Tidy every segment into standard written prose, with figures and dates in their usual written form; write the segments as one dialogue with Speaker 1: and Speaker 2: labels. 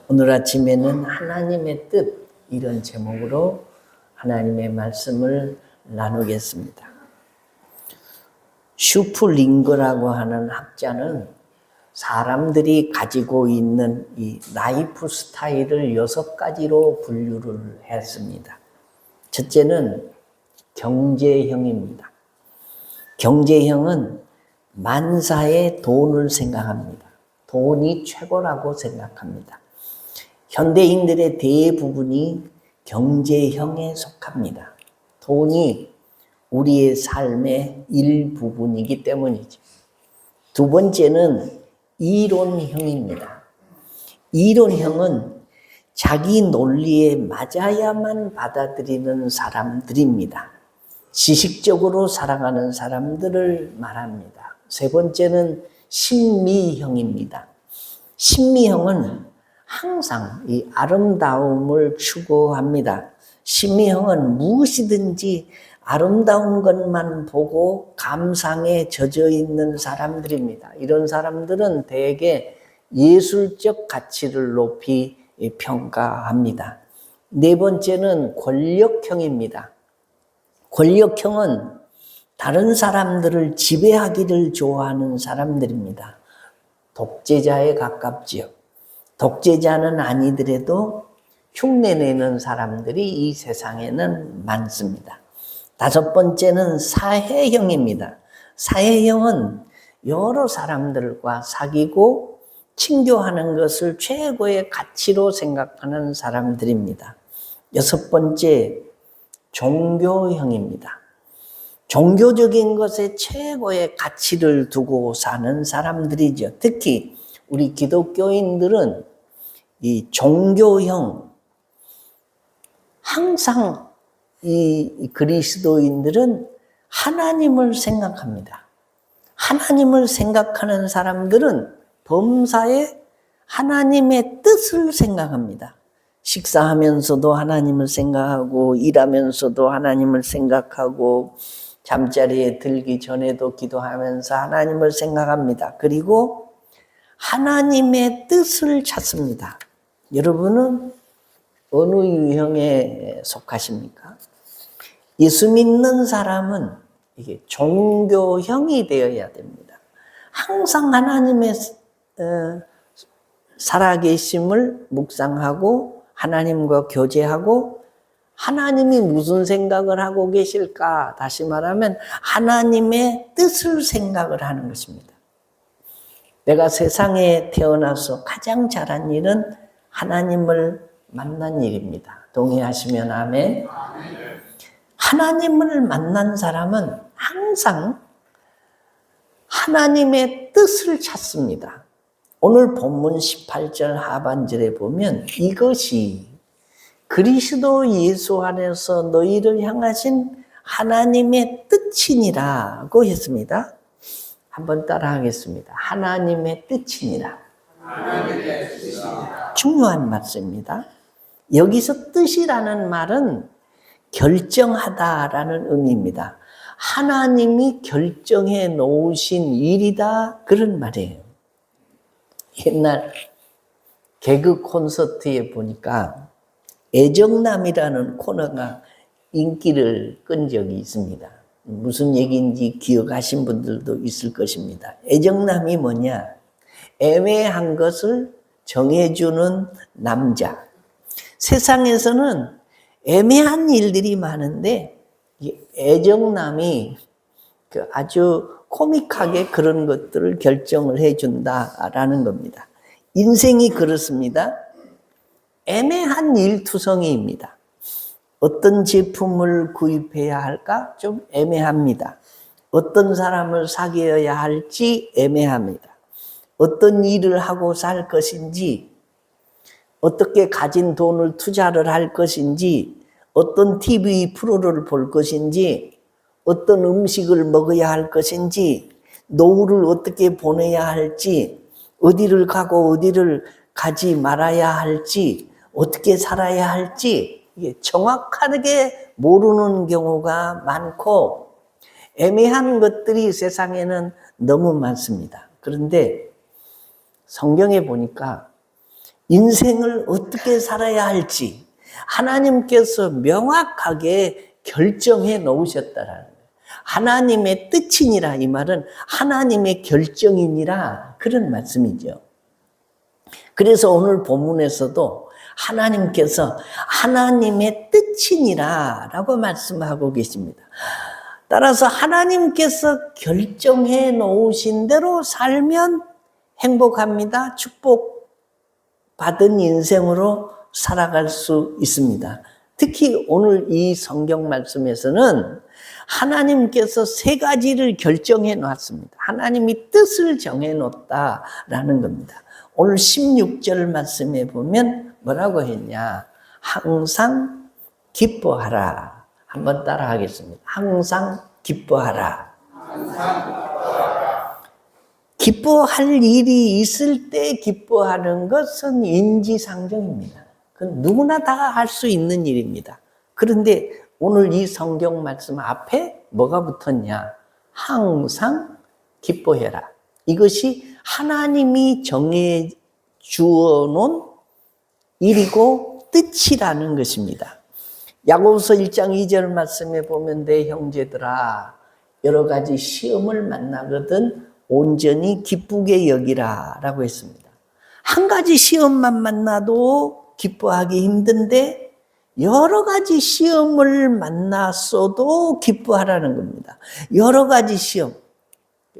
Speaker 1: 오늘 아침에는 하나님의 뜻, 이런 제목으로 하나님의 말씀을 나누겠습니다. 슈플링거라고 하는 학자는 사람들이 가지고 있는 이 라이프 스타일을 6가지로 분류를 했습니다. 첫째는 경제형입니다. 경제형은 만사의 돈을 생각합니다. 돈이 최고라고 생각합니다. 현대인들의 대부분이 경제형에 속합니다. 돈이 우리의 삶의 일부분이기 때문이죠. 두 번째는 이론형입니다. 이론형은 자기 논리에 맞아야만 받아들이는 사람들입니다. 지식적으로 살아가는 사람들을 말합니다. 세 번째는 신미형입니다. 신미형은 항상 이 아름다움을 추구합니다. 신미형은 무엇이든지 아름다운 것만 보고 감상에 젖어 있는 사람들입니다. 이런 사람들은 대개 예술적 가치를 높이 평가합니다. 네 번째는 권력형입니다. 권력형은 다른 사람들을 지배하기를 좋아하는 사람들입니다. 독재자에 가깝지요. 독재자는 아니더라도 흉내내는 사람들이 이 세상에는 많습니다. 다섯 번째는 사회형입니다. 사회형은 여러 사람들과 사귀고 친교하는 것을 최고의 가치로 생각하는 사람들입니다. 여섯 번째, 종교형입니다. 종교적인 것에 최고의 가치를 두고 사는 사람들이죠. 특히 우리 기독교인들은 이 종교형, 항상 이 그리스도인들은 하나님을 생각합니다. 하나님을 생각하는 사람들은 범사에 하나님의 뜻을 생각합니다. 식사하면서도 하나님을 생각하고, 일하면서도 하나님을 생각하고, 잠자리에 들기 전에도 기도하면서 하나님을 생각합니다. 그리고 하나님의 뜻을 찾습니다. 여러분은 어느 유형에 속하십니까? 예수 믿는 사람은 이게 종교형이 되어야 됩니다. 항상 하나님의 살아계심을 묵상하고 하나님과 교제하고, 하나님이 무슨 생각을 하고 계실까? 다시 말하면 하나님의 뜻을 생각을 하는 것입니다. 내가 세상에 태어나서 가장 잘한 일은 하나님을 만난 일입니다. 동의하시면 아멘. 하나님을 만난 사람은 항상 하나님의 뜻을 찾습니다. 오늘 본문 18절 하반절에 보면 이것이 그리스도 예수 안에서 너희를 향하신 하나님의 뜻이니라고 했습니다. 한번 따라 하겠습니다. 하나님의 뜻이니라. 중요한 말씀입니다. 여기서 뜻이라는 말은 결정하다라는 의미입니다. 하나님이 결정해 놓으신 일이다, 그런 말이에요. 옛날 개그 콘서트에 보니까 애정남이라는 코너가 인기를 끈 적이 있습니다. 무슨 얘기인지 기억하신 분들도 있을 것입니다. 애정남이 뭐냐? 애매한 것을 정해주는 남자. 세상에서는 애매한 일들이 많은데 애정남이 아주 코믹하게 그런 것들을 결정을 해준다라는 겁니다. 인생이 그렇습니다. 애매한 일투성이입니다. 어떤 제품을 구입해야 할까? 좀 애매합니다. 어떤 사람을 사귀어야 할지 애매합니다. 어떤 일을 하고 살 것인지, 어떻게 가진 돈을 투자를 할 것인지, 어떤 TV 프로를 볼 것인지, 어떤 음식을 먹어야 할 것인지, 노후를 어떻게 보내야 할지, 어디를 가고 어디를 가지 말아야 할지, 어떻게 살아야 할지 정확하게 모르는 경우가 많고, 애매한 것들이 세상에는 너무 많습니다. 그런데 성경에 보니까 인생을 어떻게 살아야 할지 하나님께서 명확하게 결정해 놓으셨다라는 거예요. 하나님의 뜻이니라, 이 말은 하나님의 결정이니라, 그런 말씀이죠. 그래서 오늘 본문에서도 하나님께서 하나님의 뜻이니라 라고 말씀하고 계십니다. 따라서 하나님께서 결정해 놓으신 대로 살면 행복합니다. 축복받은 인생으로 살아갈 수 있습니다. 특히 오늘 이 성경 말씀에서는 하나님께서 세 가지를 결정해 놨습니다. 하나님이 뜻을 정해 놓았다라는 겁니다. 오늘 16절 말씀에 보면 뭐라고 했냐? 항상 기뻐하라. 한번 따라 하겠습니다. 항상 기뻐하라. 기뻐할 일이 있을 때 기뻐하는 것은 인지상정입니다. 그건 누구나 다 할 수 있는 일입니다. 그런데 오늘 이 성경 말씀 앞에 뭐가 붙었냐? 항상 기뻐해라. 이것이 하나님이 정해 주어 놓은 일이고 뜻이라는 것입니다. 야고보서 1장 2절 말씀에 보면 내 형제들아 여러 가지 시험을 만나거든 온전히 기쁘게 여기라 라고 했습니다. 한 가지 시험만 만나도 기뻐하기 힘든데 여러 가지 시험을 만났어도 기뻐하라는 겁니다. 여러 가지 시험.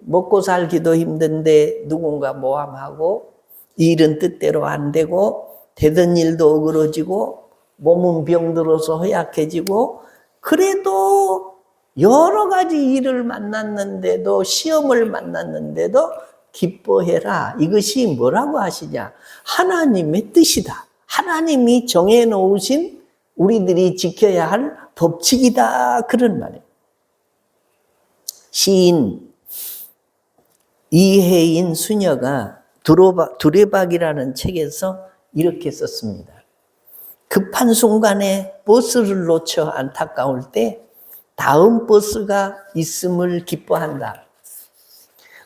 Speaker 1: 먹고 살기도 힘든데 누군가 모함하고 일은 뜻대로 안 되고 되던 일도 어그러지고 몸은 병들어서 허약해지고 그래도 여러 가지 일을 만났는데도 시험을 만났는데도 기뻐해라. 이것이 뭐라고 하시냐? 하나님의 뜻이다. 하나님이 정해놓으신 우리들이 지켜야 할 법칙이다. 그런 말이에요. 시인 이혜인 수녀가 두레박이라는 책에서 이렇게 썼습니다. 급한 순간에 버스를 놓쳐 안타까울 때 다음 버스가 있음을 기뻐한다.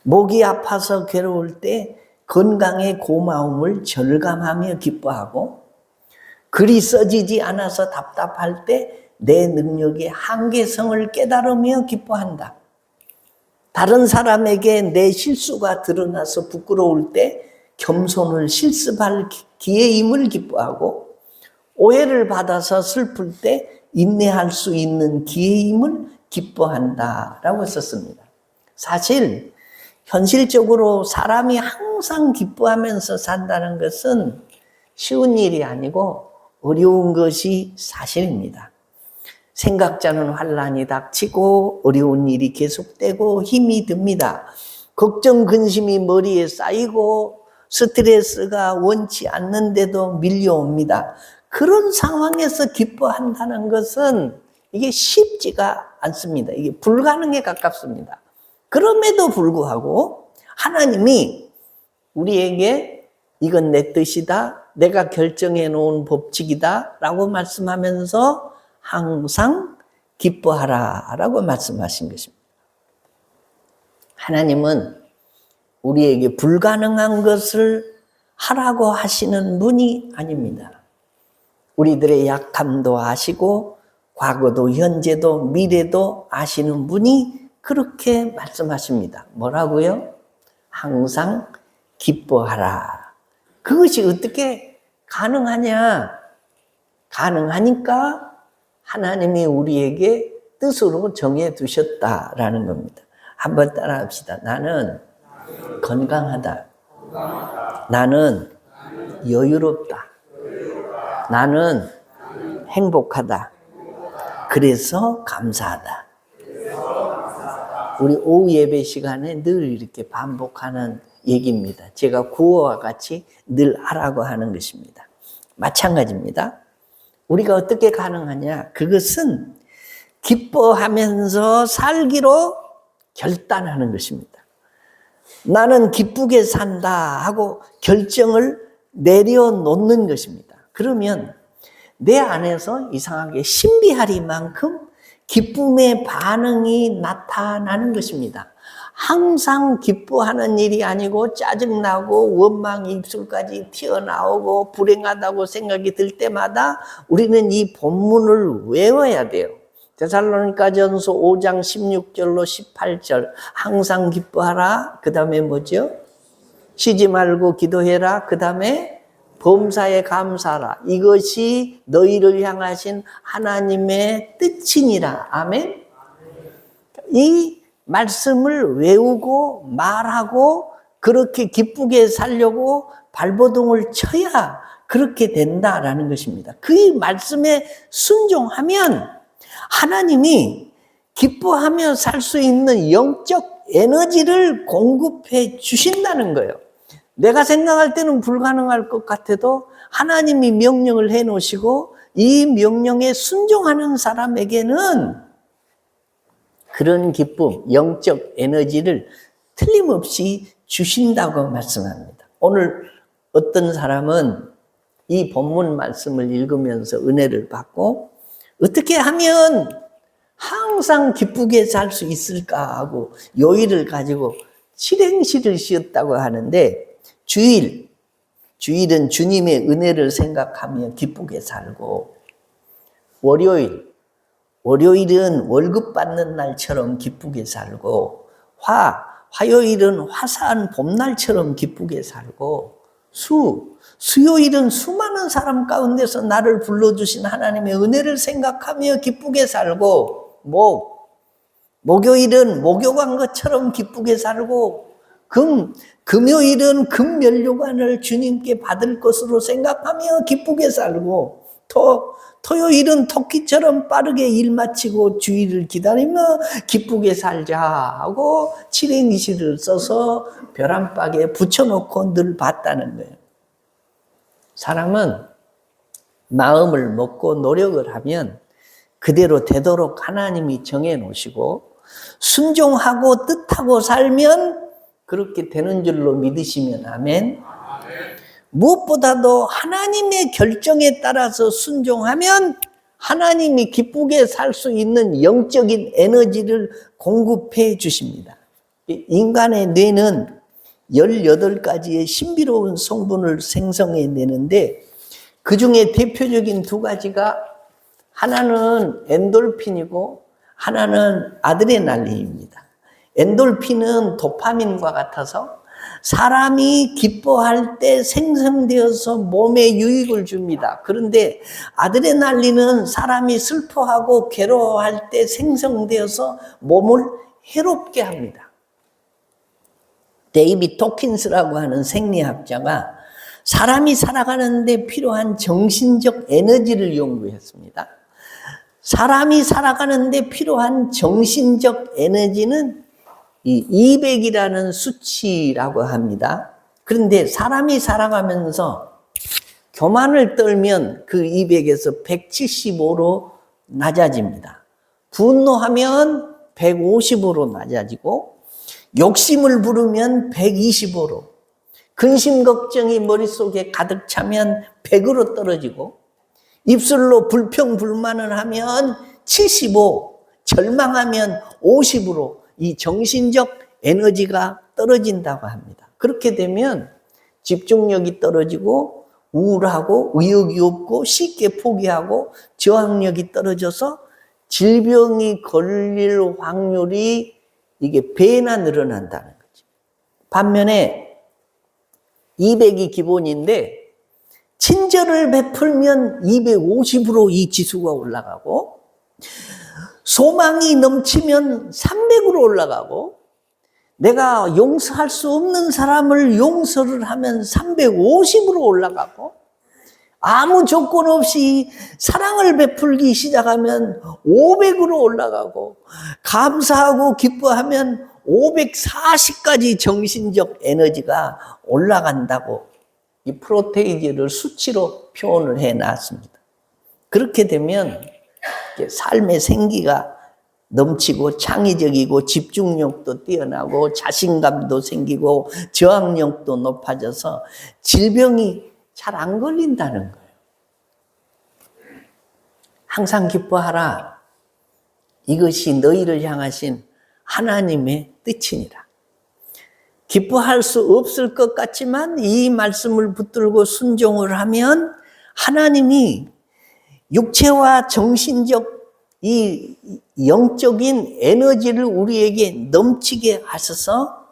Speaker 1: 목이 아파서 괴로울 때 건강의 고마움을 절감하며 기뻐하고 글이 써지지 않아서 답답할 때 내 능력의 한계성을 깨달으며 기뻐한다. 다른 사람에게 내 실수가 드러나서 부끄러울 때 겸손을 실습할 기회임을 기뻐하고 오해를 받아서 슬플 때 인내할 수 있는 기회임을 기뻐한다라고 썼습니다. 사실 현실적으로 사람이 항상 기뻐하면서 산다는 것은 쉬운 일이 아니고 어려운 것이 사실입니다. 생각자는 환난이 닥치고 어려운 일이 계속되고 힘이 듭니다. 걱정, 근심이 머리에 쌓이고 스트레스가 원치 않는데도 밀려옵니다. 그런 상황에서 기뻐한다는 것은 이게 쉽지가 않습니다. 이게 불가능에 가깝습니다. 그럼에도 불구하고 하나님이 우리에게 이건 내 뜻이다, 내가 결정해 놓은 법칙이다 라고 말씀하면서 항상 기뻐하라 라고 말씀하신 것입니다. 하나님은 우리에게 불가능한 것을 하라고 하시는 분이 아닙니다. 우리들의 약함도 아시고 과거도 현재도 미래도 아시는 분이 그렇게 말씀하십니다. 뭐라고요? 항상 기뻐하라. 그것이 어떻게 가능하냐? 가능하니까 하나님이 우리에게 뜻으로 정해 두셨다라는 겁니다. 한번 따라 합시다. 나는 건강하다. 나는 여유롭다. 나는 행복하다. 그래서 감사하다. 우리 오후 예배 시간에 늘 이렇게 반복하는 얘기입니다. 제가 구호와 같이 늘 하라고 하는 것입니다. 마찬가지입니다. 우리가 어떻게 가능하냐? 그것은 기뻐하면서 살기로 결단하는 것입니다. 나는 기쁘게 산다 하고 결정을 내려놓는 것입니다. 그러면 내 안에서 이상하게 신비하리만큼 기쁨의 반응이 나타나는 것입니다. 항상 기뻐하는 일이 아니고 짜증나고 원망이 입술까지 튀어나오고 불행하다고 생각이 들 때마다 우리는 이 본문을 외워야 돼요. 데살로니가전서 5장 16절로 18절 항상 기뻐하라. 그 다음에 뭐죠? 쉬지 말고 기도해라. 그 다음에 범사에 감사하라. 이것이 너희를 향하신 하나님의 뜻이니라. 아멘. 이 말씀을 외우고 말하고 그렇게 기쁘게 살려고 발버둥을 쳐야 그렇게 된다라는 것입니다. 그 말씀에 순종하면 하나님이 기뻐하며 살 수 있는 영적 에너지를 공급해 주신다는 거예요. 내가 생각할 때는 불가능할 것 같아도 하나님이 명령을 해 놓으시고 이 명령에 순종하는 사람에게는 그런 기쁨, 영적 에너지를 틀림없이 주신다고 말씀합니다. 오늘 어떤 사람은 이 본문 말씀을 읽으면서 은혜를 받고 어떻게 하면 항상 기쁘게 살 수 있을까 하고 요일을 가지고 실행실을 씌웠다고 하는데 주일은 주님의 은혜를 생각하며 기쁘게 살고 월요일은 월급 받는 날처럼 기쁘게 살고 화요일은 화사한 봄날처럼 기쁘게 살고 수요일은 수많은 사람 가운데서 나를 불러주신 하나님의 은혜를 생각하며 기쁘게 살고 목요일은 목요간 것처럼 기쁘게 살고 금요일은 금면류관을 주님께 받을 것으로 생각하며 기쁘게 살고 토요일은 토끼처럼 빠르게 일 마치고 주일을 기다리며 기쁘게 살자 하고 칠행시를 써서 벼랑박에 붙여놓고 늘 봤다는 거예요. 사람은 마음을 먹고 노력을 하면 그대로 되도록 하나님이 정해놓으시고 순종하고 뜻하고 살면 그렇게 되는 줄로 믿으시면 아멘. 무엇보다도 하나님의 결정에 따라서 순종하면 하나님이 기쁘게 살 수 있는 영적인 에너지를 공급해 주십니다. 인간의 뇌는 18가지의 신비로운 성분을 생성해내는데 그 중에 대표적인 두 가지가 하나는 엔돌핀이고 하나는 아드레날린입니다. 엔돌핀은 도파민과 같아서 사람이 기뻐할 때 생성되어서 몸에 유익을 줍니다. 그런데 아드레날린은 사람이 슬퍼하고 괴로워할 때 생성되어서 몸을 해롭게 합니다. 데이비드 토킨스라고 하는 생리학자가 사람이 살아가는데 필요한 정신적 에너지를 연구했습니다. 사람이 살아가는데 필요한 정신적 에너지는 이 200이라는 수치라고 합니다. 그런데 사람이 살아가면서 교만을 떨면 그 200에서 175로 낮아집니다. 분노하면 150으로 낮아지고 욕심을 부르면 125로, 근심 걱정이 머릿속에 가득 차면 100으로 떨어지고 입술로 불평 불만을 하면 75, 절망하면 50으로 이 정신적 에너지가 떨어진다고 합니다. 그렇게 되면 집중력이 떨어지고 우울하고 의욕이 없고 쉽게 포기하고 저항력이 떨어져서 질병이 걸릴 확률이 이게 배나 늘어난다는 거죠. 반면에 200이 기본인데 친절을 베풀면 250으로 이 지수가 올라가고 소망이 넘치면 300으로 올라가고 내가 용서할 수 없는 사람을 용서를 하면 350으로 올라가고 아무 조건 없이 사랑을 베풀기 시작하면 500으로 올라가고 감사하고 기뻐하면 540까지 정신적 에너지가 올라간다고 이 프로테이지를 수치로 표현을 해놨습니다. 그렇게 되면 삶의 생기가 넘치고 창의적이고 집중력도 뛰어나고 자신감도 생기고 저항력도 높아져서 질병이 잘 안 걸린다는 거예요. 항상 기뻐하라. 이것이 너희를 향하신 하나님의 뜻이니라. 기뻐할 수 없을 것 같지만 이 말씀을 붙들고 순종을 하면 하나님이 육체와 정신적 이 영적인 에너지를 우리에게 넘치게 하셔서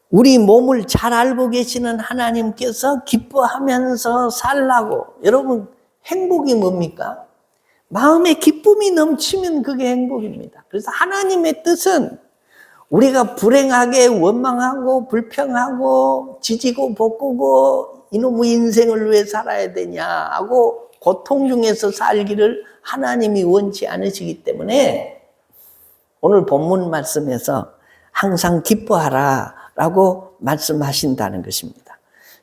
Speaker 1: 우리 몸을 잘 알고 계시는 하나님께서 기뻐하면서 살라고. 여러분, 행복이 뭡니까? 마음에 기쁨이 넘치면 그게 행복입니다. 그래서 하나님의 뜻은 우리가 불행하게 원망하고 불평하고 지지고 볶고 이놈의 인생을 왜 살아야 되냐 하고 고통 중에서 살기를 하나님이 원치 않으시기 때문에 오늘 본문 말씀에서 항상 기뻐하라 라고 말씀하신다는 것입니다.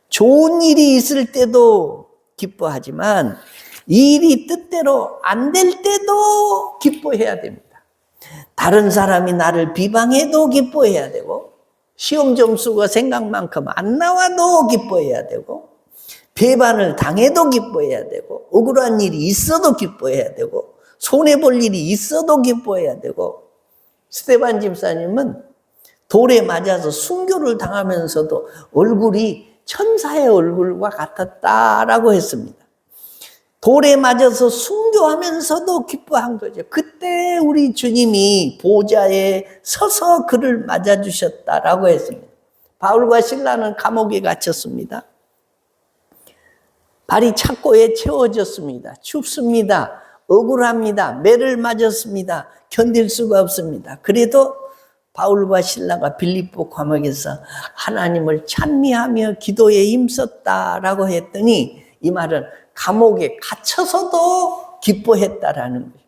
Speaker 1: 좋은 일이 있을 때도 기뻐하지만 이 일이 뜻대로 안 될 때도 기뻐해야 됩니다. 다른 사람이 나를 비방해도 기뻐해야 되고, 시험 점수가 생각만큼 안 나와도 기뻐해야 되고, 배반을 당해도 기뻐해야 되고, 억울한 일이 있어도 기뻐해야 되고, 손해볼 일이 있어도 기뻐해야 되고. 스테반 집사님은 돌에 맞아서 순교를 당하면서도 얼굴이 천사의 얼굴과 같았다라고 했습니다. 돌에 맞아서 순교하면서도 기뻐한 거죠. 그때 우리 주님이 보좌에 서서 그를 맞아주셨다라고 했습니다. 바울과 실라는 감옥에 갇혔습니다. 발이 착고에 채워졌습니다. 춥습니다. 억울합니다. 매를 맞았습니다. 견딜 수가 없습니다. 그래도 바울과 실라가 빌립보 감옥에서 하나님을 찬미하며 기도에 힘썼다라고 했더니 이 말은 감옥에 갇혀서도 기뻐했다라는 거예요.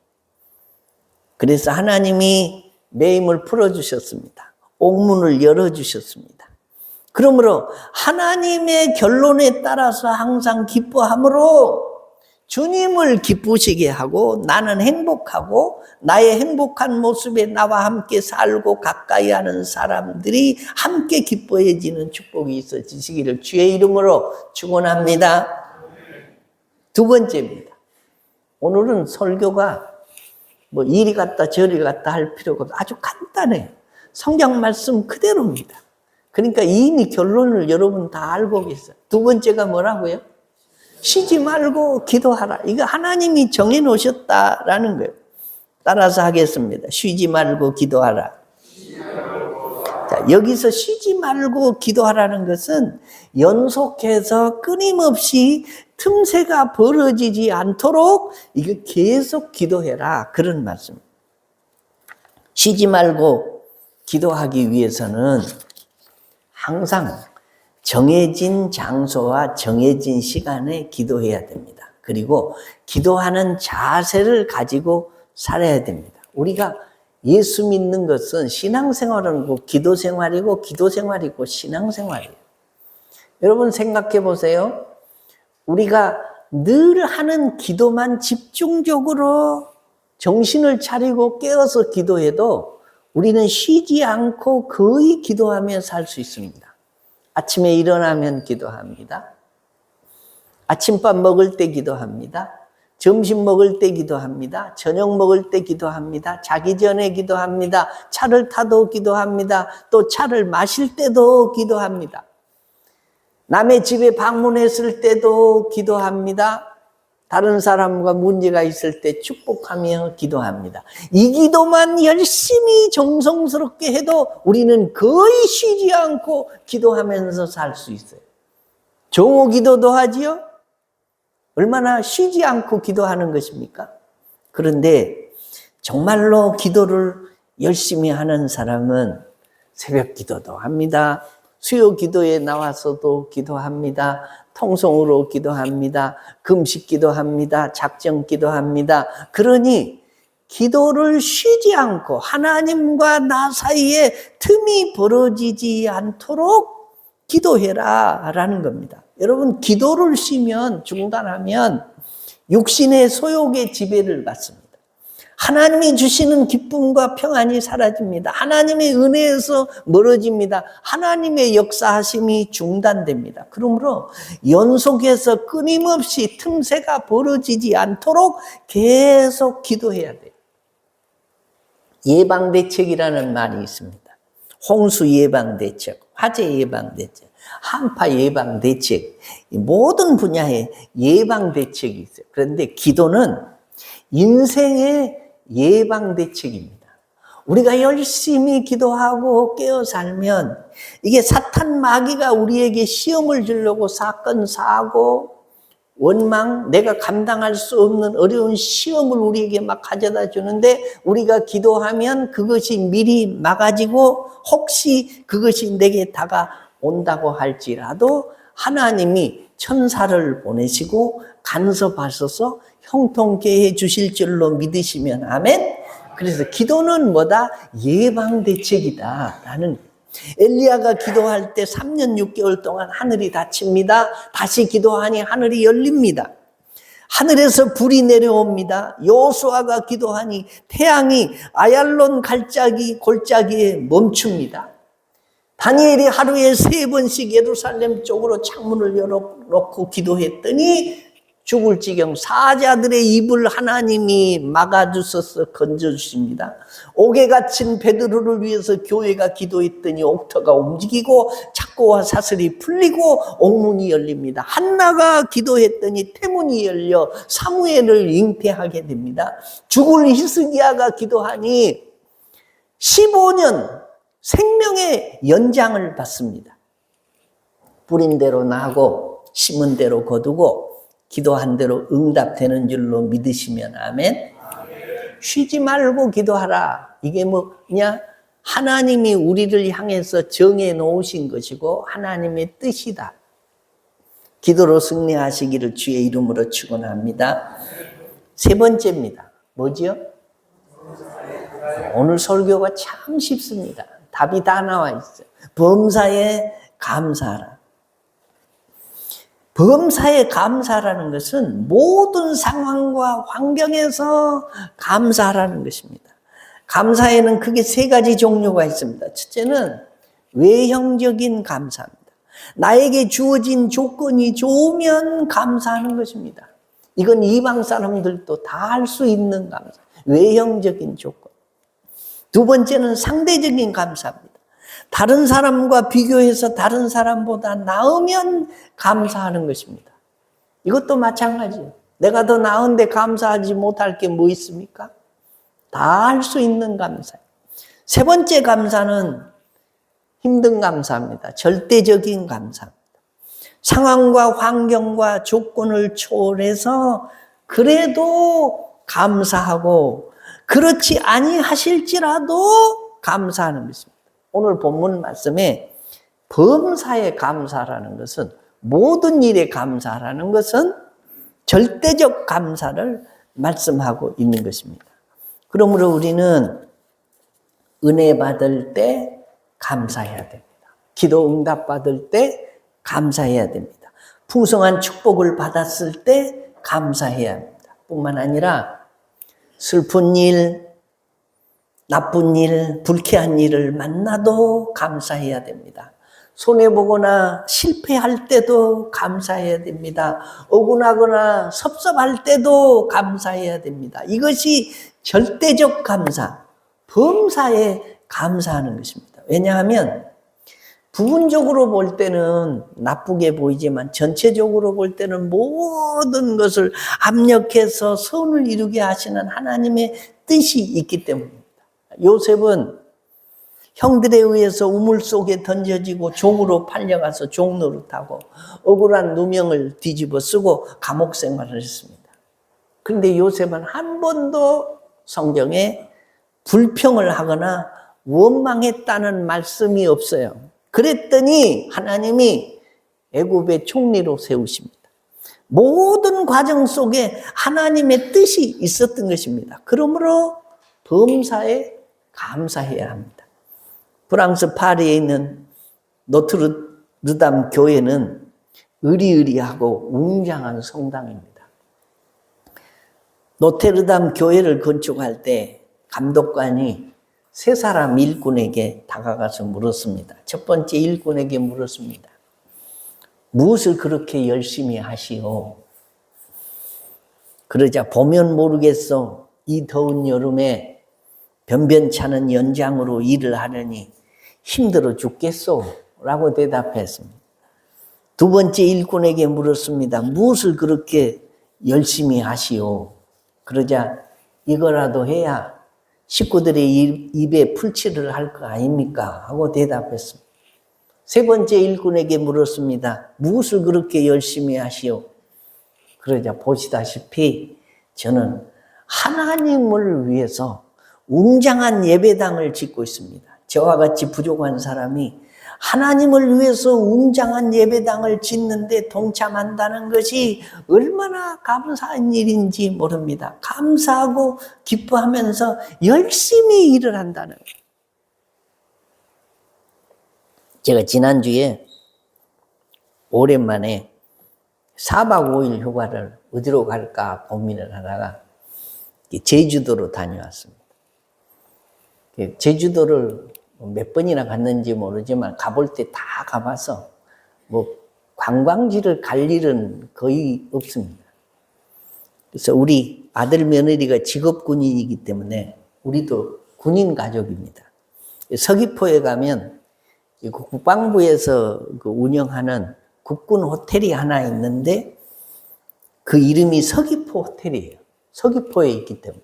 Speaker 1: 그래서 하나님이 매임을 풀어주셨습니다. 옥문을 열어주셨습니다. 그러므로 하나님의 결론에 따라서 항상 기뻐함으로 주님을 기쁘시게 하고 나는 행복하고 나의 행복한 모습에 나와 함께 살고 가까이 하는 사람들이 함께 기뻐해지는 축복이 있어지시기를 주의 이름으로 축원합니다. 두 번째입니다. 오늘은 설교가 뭐 이리 갔다 저리 갔다 할 필요가 없어요. 아주 간단해요. 성경 말씀 그대로입니다. 그러니까 이미 결론을 여러분 다 알고 계세요. 두 번째가 뭐라고요? 쉬지 말고 기도하라. 이거 하나님이 정해놓으셨다라는 거예요. 따라서 하겠습니다. 쉬지 말고 기도하라. 자, 여기서 쉬지 말고 기도하라는 것은 연속해서 끊임없이 틈새가 벌어지지 않도록 이거 계속 기도해라. 그런 말씀. 쉬지 말고 기도하기 위해서는 항상 정해진 장소와 정해진 시간에 기도해야 됩니다. 그리고 기도하는 자세를 가지고 살아야 됩니다. 우리가 예수 믿는 것은 신앙생활은 기도생활이고 기도생활이고 신앙생활이에요. 여러분 생각해 보세요. 우리가 늘 하는 기도만 집중적으로 정신을 차리고 깨어서 기도해도 우리는 쉬지 않고 거의 기도하며 살 수 있습니다. 아침에 일어나면 기도합니다. 아침밥 먹을 때 기도합니다. 점심 먹을 때 기도합니다. 저녁 먹을 때 기도합니다. 자기 전에 기도합니다. 차를 타도 기도합니다. 또 차를 마실 때도 기도합니다. 남의 집에 방문했을 때도 기도합니다. 다른 사람과 문제가 있을 때 축복하며 기도합니다. 이 기도만 열심히 정성스럽게 해도 우리는 거의 쉬지 않고 기도하면서 살 수 있어요. 정오 기도도 하지요? 얼마나 쉬지 않고 기도하는 것입니까? 그런데 정말로 기도를 열심히 하는 사람은 새벽 기도도 합니다. 수요 기도에 나와서도 기도합니다. 통성으로 기도합니다. 금식 기도합니다. 작정 기도합니다. 그러니 기도를 쉬지 않고 하나님과 나 사이에 틈이 벌어지지 않도록 기도해라 라는 겁니다. 여러분 기도를 쉬면 중단하면 육신의 소욕의 지배를 받습니다. 하나님이 주시는 기쁨과 평안이 사라집니다. 하나님의 은혜에서 멀어집니다. 하나님의 역사하심이 중단됩니다. 그러므로 연속해서 끊임없이 틈새가 벌어지지 않도록 계속 기도해야 돼요. 예방대책이라는 말이 있습니다. 홍수 예방대책, 화재 예방 대책, 한파 예방 대책, 모든 분야에 예방 대책이 있어요. 그런데 기도는 인생의 예방 대책입니다. 우리가 열심히 기도하고 깨어 살면 이게 사탄 마귀가 우리에게 시험을 주려고 사건, 사고, 원망, 내가 감당할 수 없는 어려운 시험을 우리에게 막 가져다 주는데 우리가 기도하면 그것이 미리 막아지고 혹시 그것이 내게 다가온다고 할지라도 하나님이 천사를 보내시고 간섭하셔서 형통케 해 주실 줄로 믿으시면 아멘. 그래서 기도는 뭐다? 예방 대책이다 라는. 엘리야가 기도할 때 3년 6개월 동안 하늘이 닫힙니다. 다시 기도하니 하늘이 열립니다. 하늘에서 불이 내려옵니다. 여호수아가 기도하니 태양이 아얄론 골짜기에 멈춥니다. 다니엘이 하루에 3번씩 예루살렘 쪽으로 창문을 열어놓고 기도했더니 죽을 지경 사자들의 입을 하나님이 막아주셔서 건져주십니다. 옥에 갇힌 베드로를 위해서 교회가 기도했더니 옥터가 움직이고 착고와 사슬이 풀리고 옥문이 열립니다. 한나가 기도했더니 태문이 열려 사무엘을 잉태하게 됩니다. 죽을 히스기야가 기도하니 15년 생명의 연장을 받습니다. 뿌린 대로 나고 심은 대로 거두고 기도한 대로 응답되는 줄로 믿으시면 아멘. 쉬지 말고 기도하라. 이게 뭐냐? 하나님이 우리를 향해서 정해 놓으신 것이고 하나님의 뜻이다. 기도로 승리하시기를 주의 이름으로 축원합니다. 3번째입니다. 뭐지요? 오늘 설교가 참 쉽습니다. 답이 다 나와 있어요. 범사에 감사하라. 범사에 감사라는 것은 모든 상황과 환경에서 감사하라는 것입니다. 감사에는 크게 3가지 종류가 있습니다. 첫째는 외형적인 감사입니다. 나에게 주어진 조건이 좋으면 감사하는 것입니다. 이건 이방 사람들도 다 할 수 있는 감사. 외형적인 조건. 2번째는 상대적인 감사입니다. 다른 사람과 비교해서 다른 사람보다 나으면 감사하는 것입니다. 이것도 마찬가지예요. 내가 더 나은데 감사하지 못할 게 뭐 있습니까? 다 할 수 있는 감사예요. 3번째 감사는 힘든 감사입니다. 절대적인 감사입니다. 상황과 환경과 조건을 초월해서 그래도 감사하고 그렇지 아니하실지라도 감사하는 것입니다. 오늘 본문 말씀에 범사에 감사라는 것은 모든 일에 감사라는 것은 절대적 감사를 말씀하고 있는 것입니다. 그러므로 우리는 은혜 받을 때 감사해야 됩니다. 기도 응답 받을 때 감사해야 됩니다. 풍성한 축복을 받았을 때 감사해야 합니다. 뿐만 아니라 슬픈 일, 나쁜 일, 불쾌한 일을 만나도 감사해야 됩니다. 손해보거나 실패할 때도 감사해야 됩니다. 억울하거나 섭섭할 때도 감사해야 됩니다. 이것이 절대적 감사, 범사에 감사하는 것입니다. 왜냐하면 부분적으로 볼 때는 나쁘게 보이지만 전체적으로 볼 때는 모든 것을 압력해서 선을 이루게 하시는 하나님의 뜻이 있기 때문입니다. 요셉은 형들에 의해서 우물 속에 던져지고 종으로 팔려가서 종 노릇하고 억울한 누명을 뒤집어 쓰고 감옥 생활을 했습니다. 그런데 요셉은 한 번도 성경에 불평을 하거나 원망했다는 말씀이 없어요. 그랬더니 하나님이 애굽의 총리로 세우십니다. 모든 과정 속에 하나님의 뜻이 있었던 것입니다. 그러므로 범사에 감사해야 합니다. 프랑스 파리에 있는 노트르담 교회는 의리의리하고 웅장한 성당입니다. 노트르담 교회를 건축할 때 감독관이 3사람 일꾼에게 다가가서 물었습니다. 첫 번째 일꾼에게 물었습니다. 무엇을 그렇게 열심히 하시오? 그러자 보면 모르겠어. 이 더운 여름에 변변찮은 연장으로 일을 하려니 힘들어 죽겠소 라고 대답했습니다. 두 번째 일꾼에게 물었습니다. 무엇을 그렇게 열심히 하시오? 그러자 이거라도 해야 식구들의 입에 풀칠을 할 거 아닙니까? 하고 대답했습니다. 세 번째 일꾼에게 물었습니다. 무엇을 그렇게 열심히 하시오? 그러자 보시다시피 저는 하나님을 위해서 웅장한 예배당을 짓고 있습니다. 저와 같이 부족한 사람이 하나님을 위해서 웅장한 예배당을 짓는데 동참한다는 것이 얼마나 감사한 일인지 모릅니다. 감사하고 기뻐하면서 열심히 일을 한다는 거예요. 제가 지난주에 오랜만에 4박 5일 휴가를 어디로 갈까 고민을 하다가 제주도로 다녀왔습니다. 제주도를 몇 번이나 갔는지 모르지만 가볼 때 다 가봐서 뭐 관광지를 갈 일은 거의 없습니다. 그래서 우리 아들 며느리가 직업 군인이기 때문에 우리도 군인 가족입니다. 서귀포에 가면 국방부에서 운영하는 국군 호텔이 하나 있는데 그 이름이 서귀포 호텔이에요. 서귀포에 있기 때문에.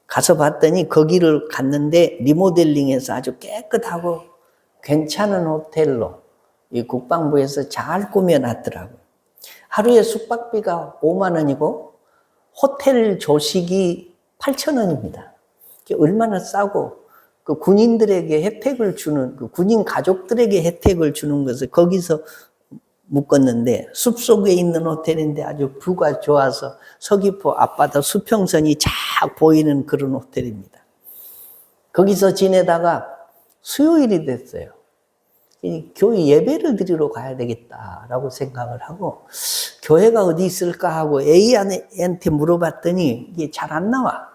Speaker 1: 가서 봤더니 거기를 갔는데 리모델링해서 아주 깨끗하고 괜찮은 호텔로 이 국방부에서 잘 꾸며놨더라고요. 하루에 숙박비가 5만 원이고 호텔 조식이 8천 원입니다. 얼마나 싸고 그 군인들에게 혜택을 주는 그 군인 가족들에게 혜택을 주는 것을 거기서 묵었는데 숲속에 있는 호텔인데 아주 뷰가 좋아서 서귀포 앞바다 수평선이 쫙 보이는 그런 호텔입니다. 거기서 지내다가 수요일이 됐어요. 교회 예배를 드리러 가야 되겠다라고 생각을 하고 교회가 어디 있을까 하고 A한테 물어봤더니 이게 잘 안 나와.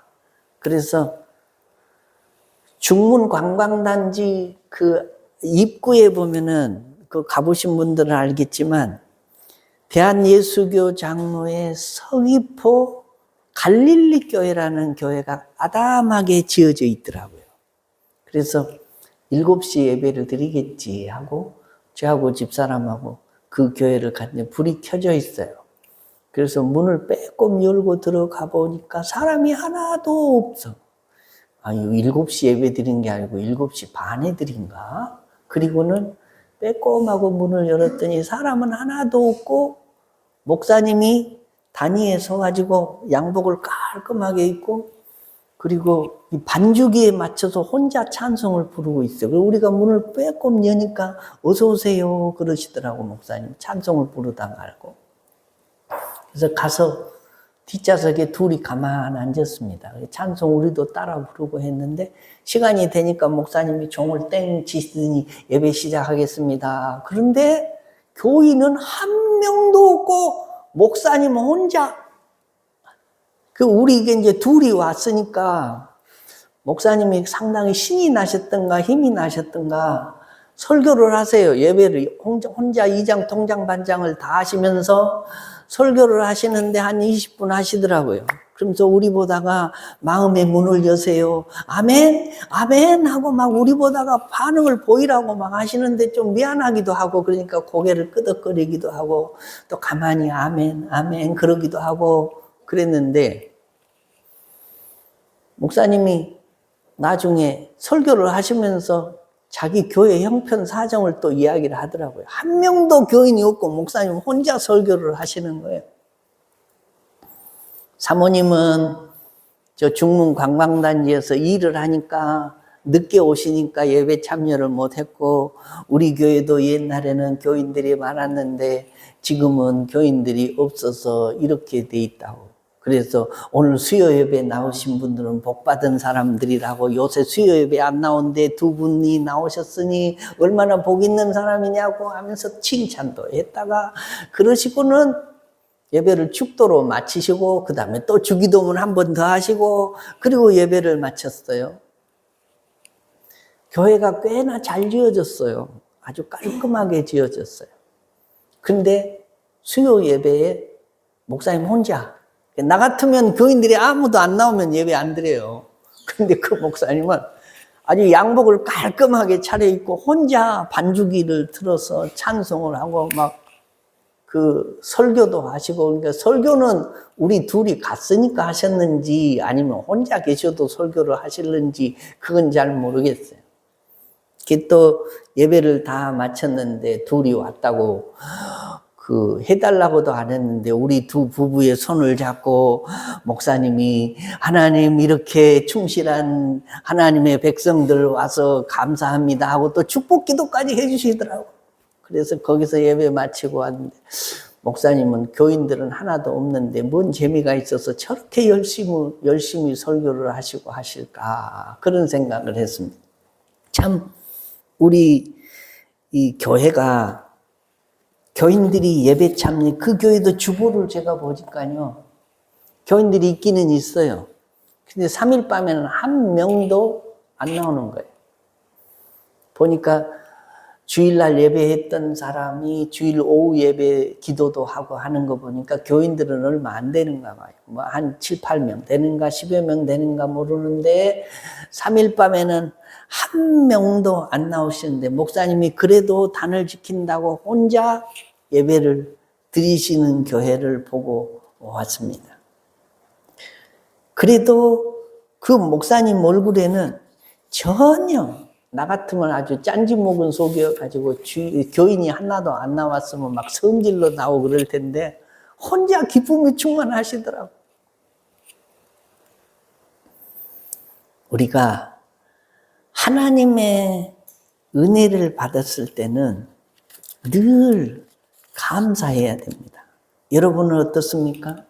Speaker 1: 그래서 중문 관광단지 그 입구에 보면은 그 가보신 분들은 알겠지만 대한예수교 장로의 서귀포 갈릴리 교회라는 교회가 아담하게 지어져 있더라고요. 그래서 7시 예배를 드리겠지 하고 저하고 집사람하고 그 교회를 갔는데 불이 켜져 있어요. 그래서 문을 빼꼼 열고 들어가 보니까 사람이 하나도 없어. 아니 7시 예배 드린 게 아니고 7시 반에 드린가? 그리고는 빼꼼하고 문을 열었더니 사람은 하나도 없고 목사님이 단위에 서가지고 양복을 깔끔하게 입고 그리고 이 반주기에 맞춰서 혼자 찬송을 부르고 있어요. 그리고 우리가 문을 빼꼼 여니까 어서 오세요 그러시더라고 목사님. 찬송을 부르다 말고. 그래서 가서 뒷좌석에 둘이 가만히 앉았습니다. 찬송 우리도 따라 부르고 했는데 시간이 되니까 목사님이 종을 땡 치시더니 예배 시작하겠습니다. 그런데 교인은 한 명도 없고 목사님 혼자 우리 이제 둘이 왔으니까 목사님이 상당히 신이 나셨던가 힘이 나셨던가 설교를 하세요. 예배를 혼자 이장 통장 반장을 다 하시면서 설교를 하시는데 한 20분 하시더라고요. 그러면서 우리 보다가 마음의 문을 여세요. 아멘, 아멘 하고 막 우리 보다가 반응을 보이라고 막 하시는데 좀 미안하기도 하고 그러니까 고개를 끄덕거리기도 하고 또 가만히 아멘, 아멘 그러기도 하고 그랬는데 목사님이 나중에 설교를 하시면서 자기 교회 형편 사정을 또 이야기를 하더라고요. 한 명도 교인이 없고 목사님 혼자 설교를 하시는 거예요. 사모님은 저 중문 관광단지에서 일을 하니까 늦게 오시니까 예배 참여를 못했고 우리 교회도 옛날에는 교인들이 많았는데 지금은 교인들이 없어서 이렇게 돼 있다고. 그래서 오늘 수요 예배 나오신 분들은 복 받은 사람들이라고 요새 수요 예배 안 나오는데 두 분이 나오셨으니 얼마나 복 있는 사람이냐고 하면서 칭찬도 했다가 그러시고는 예배를 축도로 마치시고 그 다음에 또 주기도문 한 번 더 하시고 그리고 예배를 마쳤어요. 교회가 꽤나 잘 지어졌어요. 아주 깔끔하게 지어졌어요. 근데 수요 예배에 목사님 혼자 나 같으면 교인들이 아무도 안 나오면 예배 안 드려요. 근데 그 목사님은 아주 양복을 깔끔하게 차려입고 혼자 반주기를 틀어서 찬송을 하고 막 그 설교도 하시고, 그러니까 설교는 우리 둘이 갔으니까 하셨는지 아니면 혼자 계셔도 설교를 하실는지 그건 잘 모르겠어요. 또 예배를 다 마쳤는데 둘이 왔다고 그 해달라고도 안 했는데 우리 두 부부의 손을 잡고 목사님이 하나님 이렇게 충실한 하나님의 백성들 와서 감사합니다 하고 또 축복 기도까지 해주시더라고요. 그래서 거기서 예배 마치고 왔는데 목사님은 교인들은 하나도 없는데 뭔 재미가 있어서 저렇게 열심히 설교를 하시고 하실까 그런 생각을 했습니다. 참 우리 이 교회가 교인들이 예배 참여, 그 교회도 주보를 제가 보니까요 교인들이 있기는 있어요. 근데 3일 밤에는 한 명도 안 나오는 거예요. 보니까 주일날 예배했던 사람이 주일 오후 예배 기도도 하고 하는 거 보니까 교인들은 얼마 안 되는가 봐요. 뭐 한 7, 8명 되는가 10여 명 되는가 모르는데 3일 밤에는 한 명도 안 나오시는데 목사님이 그래도 단을 지킨다고 혼자 예배를 드리시는 교회를 보고 왔습니다. 그래도 그 목사님 얼굴에는 전혀 나 같으면 아주 짠지 먹은 속이어가지고 교인이 하나도 안 나왔으면 막 성질로 나오고 그럴 텐데 혼자 기쁨이 충만하시더라고. 우리가 하나님의 은혜를 받았을 때는 늘 감사해야 됩니다. 여러분은 어떻습니까?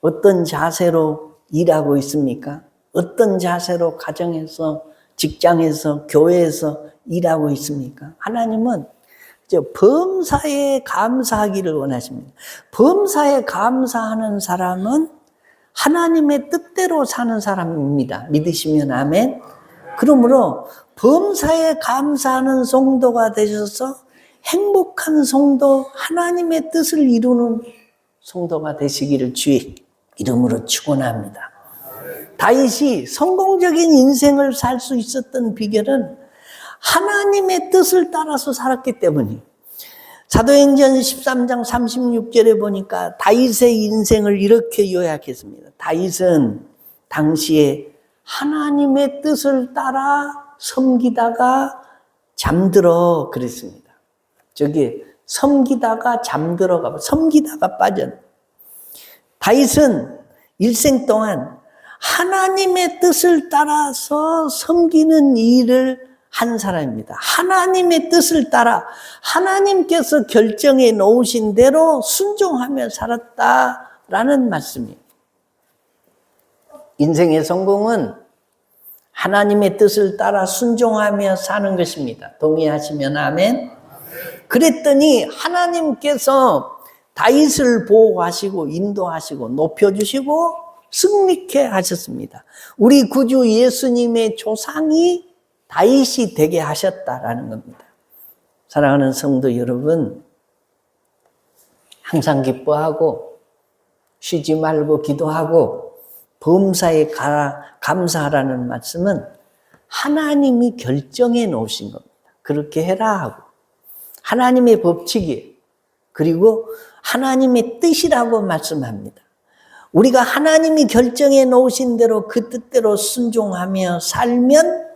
Speaker 1: 어떤 자세로 일하고 있습니까? 어떤 자세로 가정에서 직장에서 교회에서 일하고 있습니까? 하나님은 범사에 감사하기를 원하십니다. 범사에 감사하는 사람은 하나님의 뜻대로 사는 사람입니다. 믿으시면 아멘. 그러므로 범사에 감사하는 성도가 되셔서 행복한 성도, 하나님의 뜻을 이루는 성도가 되시기를 주의 이름으로 축원합니다. 다윗이 성공적인 인생을 살 수 있었던 비결은 하나님의 뜻을 따라서 살았기 때문이에요. 사도행전 13장 36절에 보니까 다윗의 인생을 이렇게 요약했습니다. 다윗은 당시에 하나님의 뜻을 따라 섬기다가 잠들어 그랬습니다. 저기 섬기다가 잠들어가 섬기다가 빠졌. 다윗은 일생 동안 하나님의 뜻을 따라서 섬기는 일을 한 사람입니다. 하나님의 뜻을 따라 하나님께서 결정해 놓으신 대로 순종하며 살았다라는 말씀이에요. 인생의 성공은 하나님의 뜻을 따라 순종하며 사는 것입니다. 동의하시면 아멘. 그랬더니 하나님께서 다윗을 보호하시고 인도하시고 높여주시고 승리케 하셨습니다. 우리 구주 예수님의 조상이 다윗이 되게 하셨다라는 겁니다. 사랑하는 성도 여러분, 항상 기뻐하고 쉬지 말고 기도하고 범사에 감사하라는 말씀은 하나님이 결정해 놓으신 겁니다. 그렇게 해라 하고 하나님의 법칙이에요. 그리고 하나님의 뜻이라고 말씀합니다. 우리가 하나님이 결정해 놓으신 대로 그 뜻대로 순종하며 살면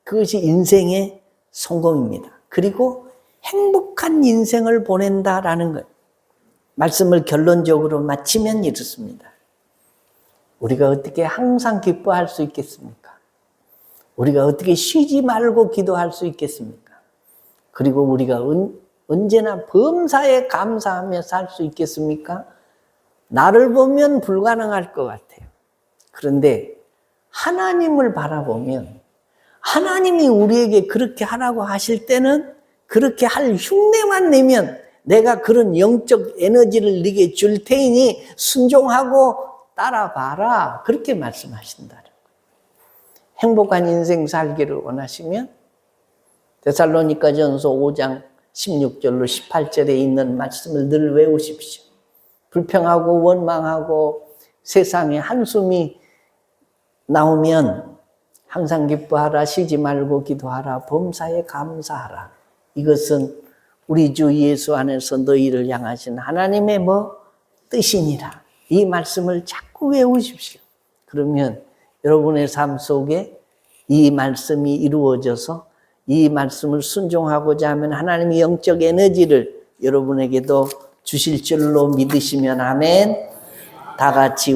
Speaker 1: 그것이 인생의 성공입니다. 그리고 행복한 인생을 보낸다라는 것. 말씀을 결론적으로 마치면 이렇습니다. 우리가 어떻게 항상 기뻐할 수 있겠습니까? 우리가 어떻게 쉬지 말고 기도할 수 있겠습니까? 그리고 우리가 언제나 범사에 감사하며 살 수 있겠습니까? 나를 보면 불가능할 것 같아요. 그런데 하나님을 바라보면 하나님이 우리에게 그렇게 하라고 하실 때는 그렇게 할 흉내만 내면 내가 그런 영적 에너지를 네게 줄 테니 순종하고 따라봐라. 그렇게 말씀하신다는 거예요. 행복한 인생 살기를 원하시면 데살로니가전서 5장 16절로 18절에 있는 말씀을 늘 외우십시오. 불평하고 원망하고 세상에 한숨이 나오면 항상 기뻐하라, 쉬지 말고 기도하라, 범사에 감사하라. 이것은 우리 주 예수 안에서 너희를 향하신 하나님의 뜻이니라. 이 말씀을 자꾸 외우십시오. 그러면 여러분의 삶 속에 이 말씀이 이루어져서 이 말씀을 순종하고자 하면 하나님의 영적 에너지를 여러분에게도 주실 줄로 믿으시면 아멘. 다 같이